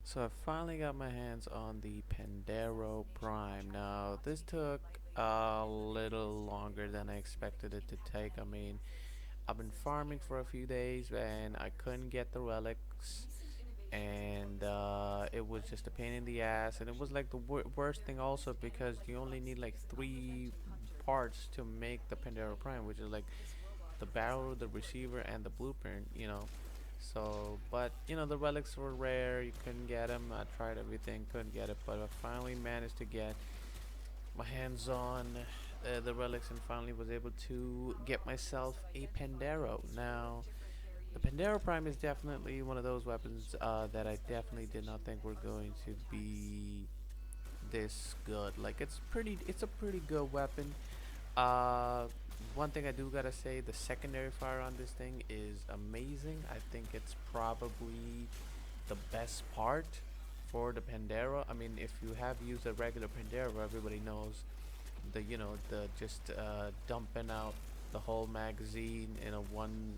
So I finally got my hands on the Pandero Prime. Now this took a little longer than I expected it to take. I mean, I've been farming for a few days and I couldn't get the relics, and it was just a pain in the ass. And it was like the worst thing also because you only need like three parts to make the Pandero Prime, which is like the barrel, the receiver, and the blueprint. So, but the relics were rare. You couldn't get them. I tried everything, couldn't get it, but I finally managed to get my hands on the relics and finally was able to get myself a Pandero. Now, the Pandero Prime is definitely one of those weapons that I definitely did not think were going to be this good. Like it's a pretty good weapon. uh, One thing I do gotta say, the secondary fire on this thing is amazing. I think it's probably the best part for the Pandero. I mean, if you have used a regular Pandero, everybody knows the just dumping out the whole magazine in a one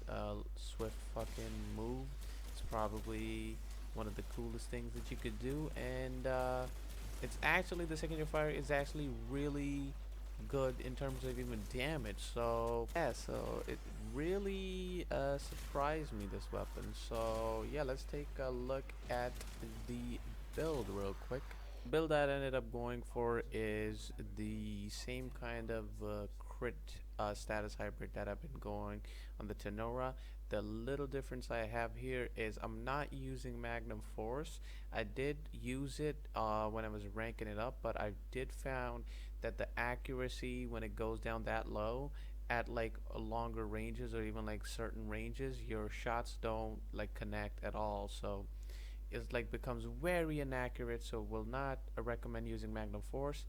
swift fucking move. It's probably one of the coolest things that you could do, and it's actually the secondary fire is actually really good in terms of even damage. So yeah, so it really surprised me, this weapon. So yeah, let's take a look at the build real quick. Build that I ended up going for is the same kind of crit status hybrid that I've been going on the Tenora. The little difference I have here is I'm not using Magnum Force. I did use it when I was ranking it up, but I did found that the accuracy when it goes down that low at like longer ranges or even like certain ranges, your shots don't like connect at all. So it's like becomes very inaccurate, so will not recommend using Magnum Force.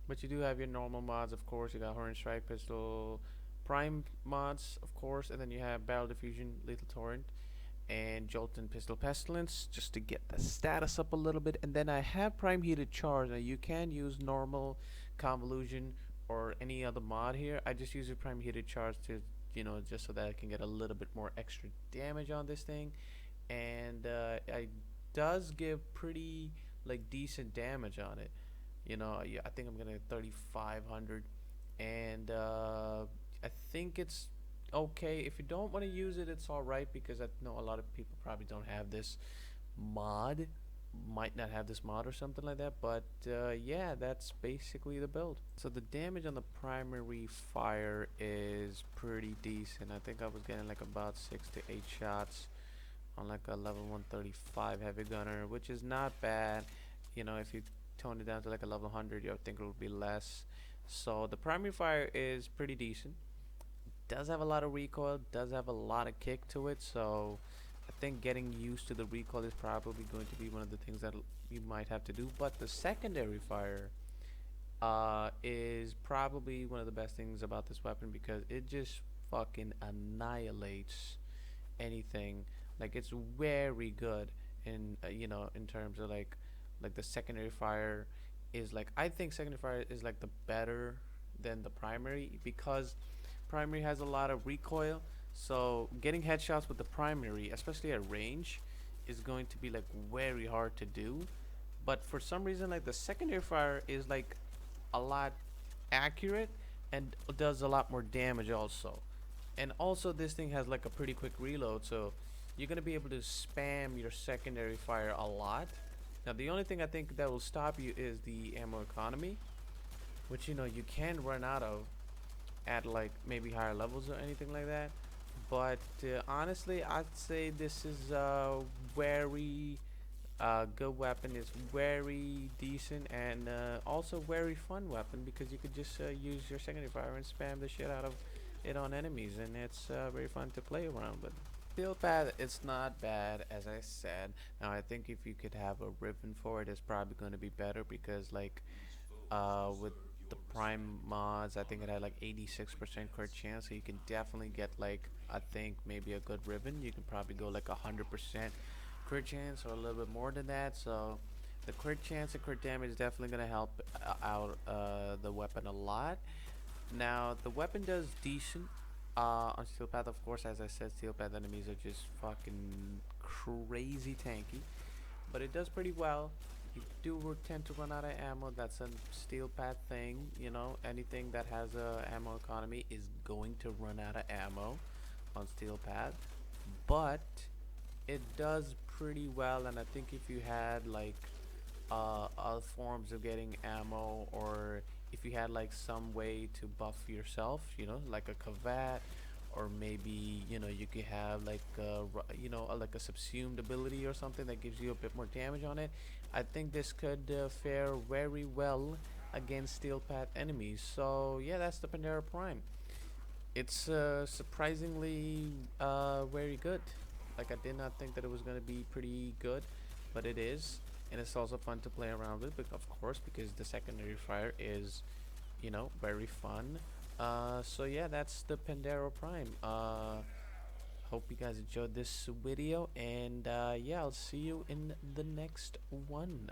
But you do have your normal mods, of course. You got Horn Strike, Pistol, Prime mods, of course, and then you have Barrel Diffusion, Lethal Torrent, and Jolt and Pistol Pestilence, just to get the status up a little bit. And then I have Prime Heated Charge. Now you can use normal Convolution or any other mod here. I just use a Prime Heated Charge to, just so that I can get a little bit more extra damage on this thing. And I does give pretty like decent damage on it. Yeah, I think I'm gonna 3,500, and I think it's okay. If you don't want to use it, it's all right because I know a lot of people probably don't have this mod, might not have this mod or something like that. But yeah, that's basically the build. So the damage on the primary fire is pretty decent. I think I was getting like about 6 to 8 shots on like a level 135 heavy gunner, which is not bad. If you tone it down to like a level 100, you think it will be less. So the primary fire is pretty decent. Does have a lot of recoil, does have a lot of kick to it. So I think getting used to the recoil is probably going to be one of the things that you might have to do. But the secondary fire is probably one of the best things about this weapon because it just fucking annihilates anything. Like it's very good in in terms of like the secondary fire is like, I think secondary fire is like the better than the primary because primary has a lot of recoil. So getting headshots with the primary, especially at range, is going to be like very hard to do. But for some reason, like the secondary fire is like a lot accurate and does a lot more damage also. And also this thing has like a pretty quick reload, so you're gonna be able to spam your secondary fire a lot. Now the only thing I think that will stop you is the ammo economy, which you can run out of at like maybe higher levels or anything like that. But honestly, I'd say this is a very good weapon. Is very decent and also very fun weapon because you could just use your secondary fire and spam the shit out of it on enemies, and it's very fun to play around with. Feel bad, it's not bad as I said. Now I think if you could have a ribbon for it, it's probably going to be better because like with the prime mods, I think it had like 86% crit chance, so you can definitely get like, I think maybe a good ribbon. You can probably go like 100% crit chance or a little bit more than that. So the crit chance and crit damage is definitely going to help out the weapon a lot. Now the weapon does decent on steel path, of course. As I said, steel path enemies are just fucking crazy tanky. but it does pretty well. You do tend to run out of ammo. That's a steel pad thing. You know, anything that has a ammo economy is going to run out of ammo on steel pad, but it does pretty well. And I think if you had like other forms of getting ammo, or if you had like some way to buff yourself, you know, like a cavat, or maybe you know you could have like like a subsumed ability or something that gives you a bit more damage on it. I think this could fare very well against steel pad enemies. So yeah, that's the Pandero Prime. It's surprisingly very good. Like I did not think that it was gonna be pretty good, but it is, and it's also fun to play around with. But of course, because the secondary fire is, you know, very fun. So yeah, that's the Pandero Prime. Hope you guys enjoyed this video, and yeah, I'll see you in the next one.